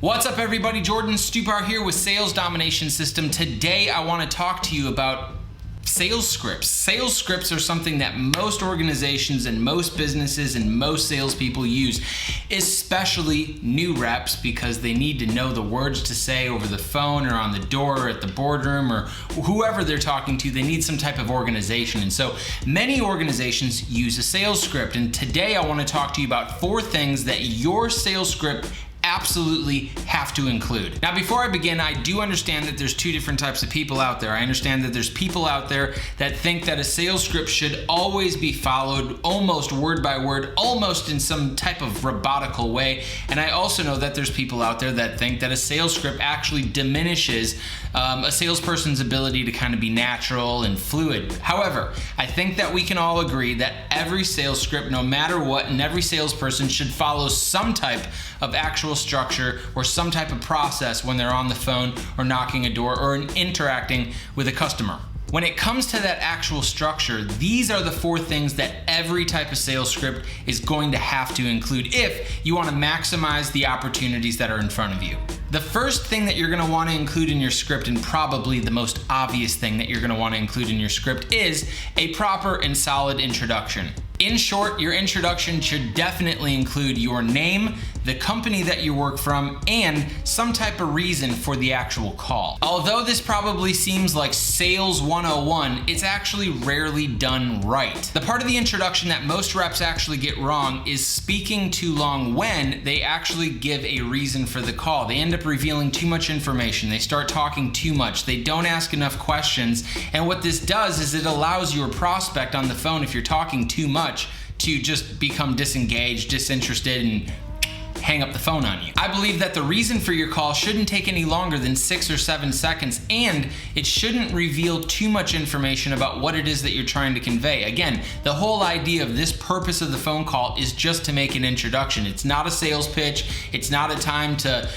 What's up everybody, Jordan Stupar here with Sales Domination System. Today I want to talk to you about sales scripts. Sales scripts are something that most organizations and most businesses and most salespeople use, especially new reps, because they need to know the words to say over the phone or on the door or at the boardroom or whoever they're talking to. They need some type of organization. And so many organizations use a sales script. And today I want to talk to you about 4 things that your sales script absolutely have to include. Now, before I begin, I do understand that there's 2 different types of people out there. I understand that there's people out there that think that a sales script should always be followed almost word by word, almost in some type of robotical way. And I also know that there's people out there that think that a sales script actually diminishes a salesperson's ability to kind of be natural and fluid. However, I think that we can all agree that every sales script, no matter what, and every salesperson should follow some type of actual structure or some type of process when they're on the phone or knocking a door or interacting with a customer. When it comes to that actual structure, these are the 4 things that every type of sales script is going to have to include if you want to maximize the opportunities that are in front of you. The first thing that you're going to want to include in your script, and probably the most obvious thing that you're going to want to include in your script, is a proper and solid introduction. In short, your introduction should definitely include your name, the company that you work from, and some type of reason for the actual call. Although this probably seems like Sales 101, it's actually rarely done right. The part of the introduction that most reps actually get wrong is speaking too long when they actually give a reason for the call. They end up revealing too much information. They start talking too much. They don't ask enough questions. And what this does is it allows your prospect on the phone, if you're talking too much, to just become disengaged, disinterested, and hang up the phone on you. I believe that the reason for your call shouldn't take any longer than 6 or 7 seconds, and it shouldn't reveal too much information about what it is that you're trying to convey. Again, the whole idea of this purpose of the phone call is just to make an introduction. It's not a sales pitch. It's not a time to,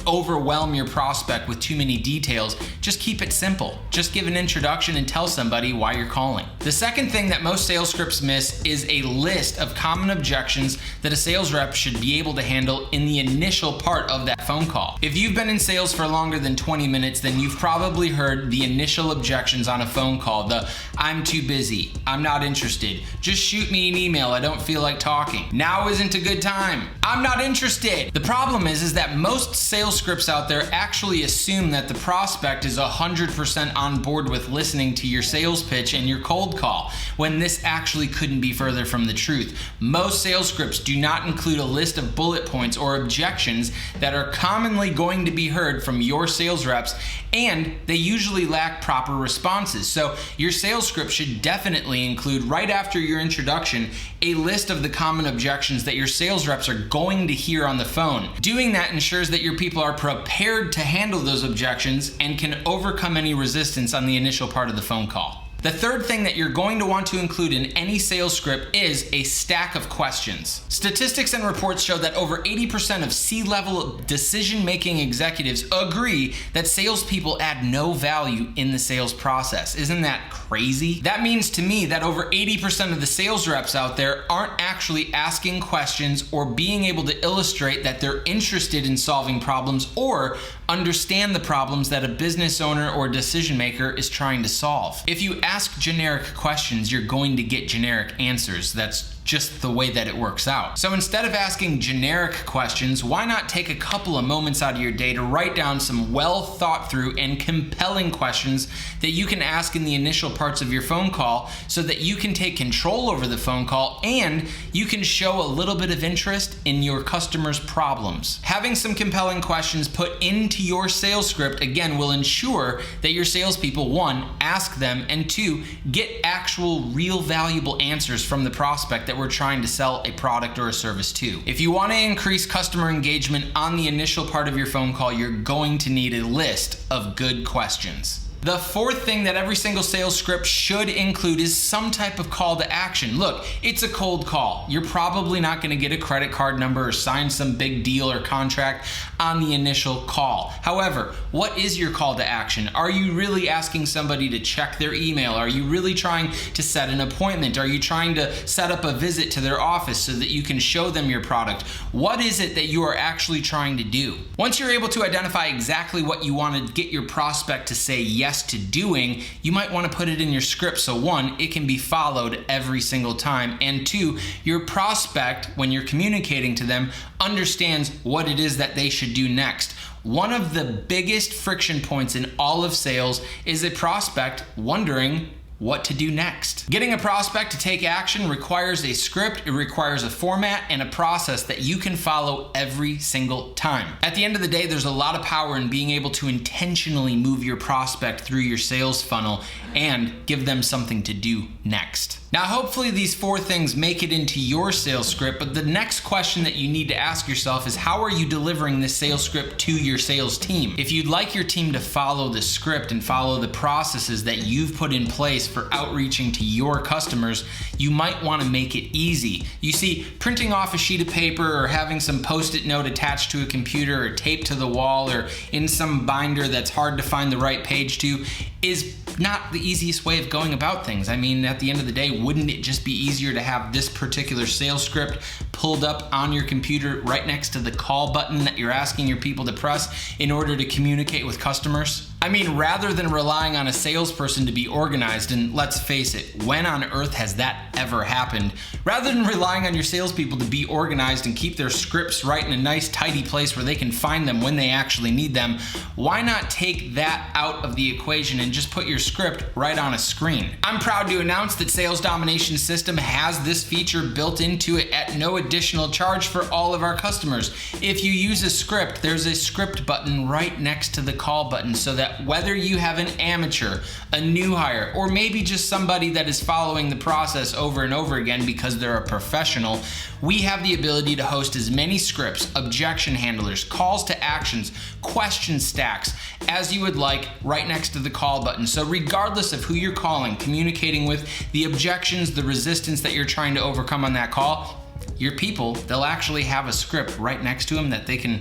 overwhelm your prospect with too many details. Just keep it simple. Just give an introduction and tell somebody why you're calling. The second thing that most sales scripts miss is a list of common objections that a sales rep should be able to handle in the initial part of that phone call. If you've been in sales for longer than 20 minutes, then you've probably heard the initial objections on a phone call. The "I'm too busy," "I'm not interested," "just shoot me an email, I don't feel like talking," "now isn't a good time," "I'm not interested." The problem is that most sales scripts out there actually assume that the prospect is 100% on board with listening to your sales pitch and your cold call, when this actually couldn't be further from the truth. Most sales scripts do not include a list of bullet points or objections that are commonly going to be heard from your sales reps, and they usually lack proper responses. So your sales script should definitely include, right after your introduction, a list of the common objections that your sales reps are going to hear on the phone. Doing that ensures that your people are prepared to handle those objections and can overcome any resistance on the initial part of the phone call. The third thing that you're going to want to include in any sales script is a stack of questions. Statistics and reports show that over 80% of C-level decision-making executives agree that salespeople add no value in the sales process. Isn't that crazy? That means to me that over 80% of the sales reps out there aren't actually asking questions or being able to illustrate that they're interested in solving problems or understand the problems that a business owner or decision maker is trying to solve. If you ask generic questions, you're going to get generic answers. That's just the way that it works out. So instead of asking generic questions, why not take a couple of moments out of your day to write down some well thought through and compelling questions that you can ask in the initial parts of your phone call, so that you can take control over the phone call and you can show a little bit of interest in your customer's problems. Having some compelling questions put into your sales script, again, will ensure that your salespeople, 1, ask them, and 2, get actual real valuable answers from the prospect that we're trying to sell a product or a service to. If you want to increase customer engagement on the initial part of your phone call, you're going to need a list of good questions. The fourth thing that every single sales script should include is some type of call to action. Look, it's a cold call. You're probably not going to get a credit card number or sign some big deal or contract on the initial call. However, what is your call to action? Are you really asking somebody to check their email? Are you really trying to set an appointment? Are you trying to set up a visit to their office so that you can show them your product? What is it that you are actually trying to do? Once you're able to identify exactly what you want to get your prospect to say yes to doing, you might want to put it in your script. So one, it can be followed every single time. And two, your prospect, when you're communicating to them, understands what it is that they should do next. One of the biggest friction points in all of sales is a prospect wondering what to do next. Getting a prospect to take action requires a script, it requires a format and a process that you can follow every single time. At the end of the day, there's a lot of power in being able to intentionally move your prospect through your sales funnel and give them something to do next. Now, hopefully these four things make it into your sales script, but the next question that you need to ask yourself is, how are you delivering this sales script to your sales team? If you'd like your team to follow the script and follow the processes that you've put in place for outreaching to your customers, you might want to make it easy. You see, printing off a sheet of paper or having some post-it note attached to a computer or taped to the wall or in some binder that's hard to find the right page to is not the easiest way of going about things. I mean, at the end of the day, wouldn't it just be easier to have this particular sales script pulled up on your computer right next to the call button that you're asking your people to press in order to communicate with customers? I mean, rather than relying on a salesperson to be organized, and let's face it, when on earth has that ever happened? Rather than relying on your salespeople to be organized and keep their scripts right in a nice tidy place where they can find them when they actually need them, why not take that out of the equation and just put your script right on a screen? I'm proud to announce that Sales Domination System has this feature built into it at no additional charge for all of our customers. If you use a script, there's a script button right next to the call button, so that whether you have an amateur, a new hire, or maybe just somebody that is following the process over and over again because they're a professional, we have the ability to host as many scripts, objection handlers, calls to actions, question stacks as you would like right next to the call button. So regardless of who you're calling, communicating with, the objections, the resistance that you're trying to overcome on that call, your people, they'll actually have a script right next to them that they can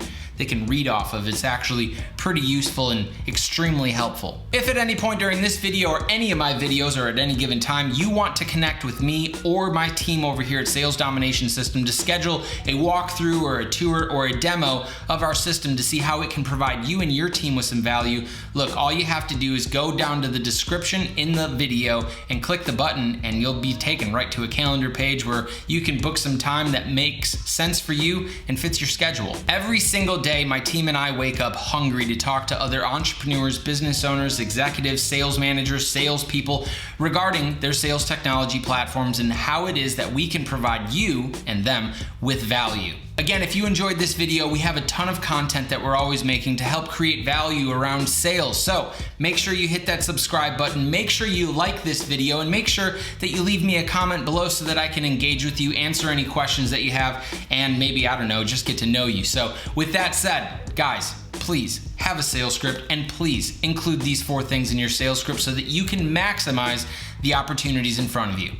read off of. It's actually pretty useful and extremely helpful. If at any point during this video or any of my videos or at any given time you want to connect with me or my team over here at Sales Domination System to schedule a walkthrough or a tour or a demo of our system to see how it can provide you and your team with some value, look, all you have to do is go down to the description in the video and click the button and you'll be taken right to a calendar page where you can book some time that makes sense for you and fits your schedule. Every single day, my team and I wake up hungry to talk to other entrepreneurs, business owners, executives, sales managers, salespeople regarding their sales technology platforms and how it is that we can provide you and them with value. Again, if you enjoyed this video, we have a ton of content that we're always making to help create value around sales. So make sure you hit that subscribe button, make sure you like this video, and make sure that you leave me a comment below so that I can engage with you, answer any questions that you have, and maybe, I don't know, just get to know you. So with that said, guys, please have a sales script and please include these four things in your sales script so that you can maximize the opportunities in front of you.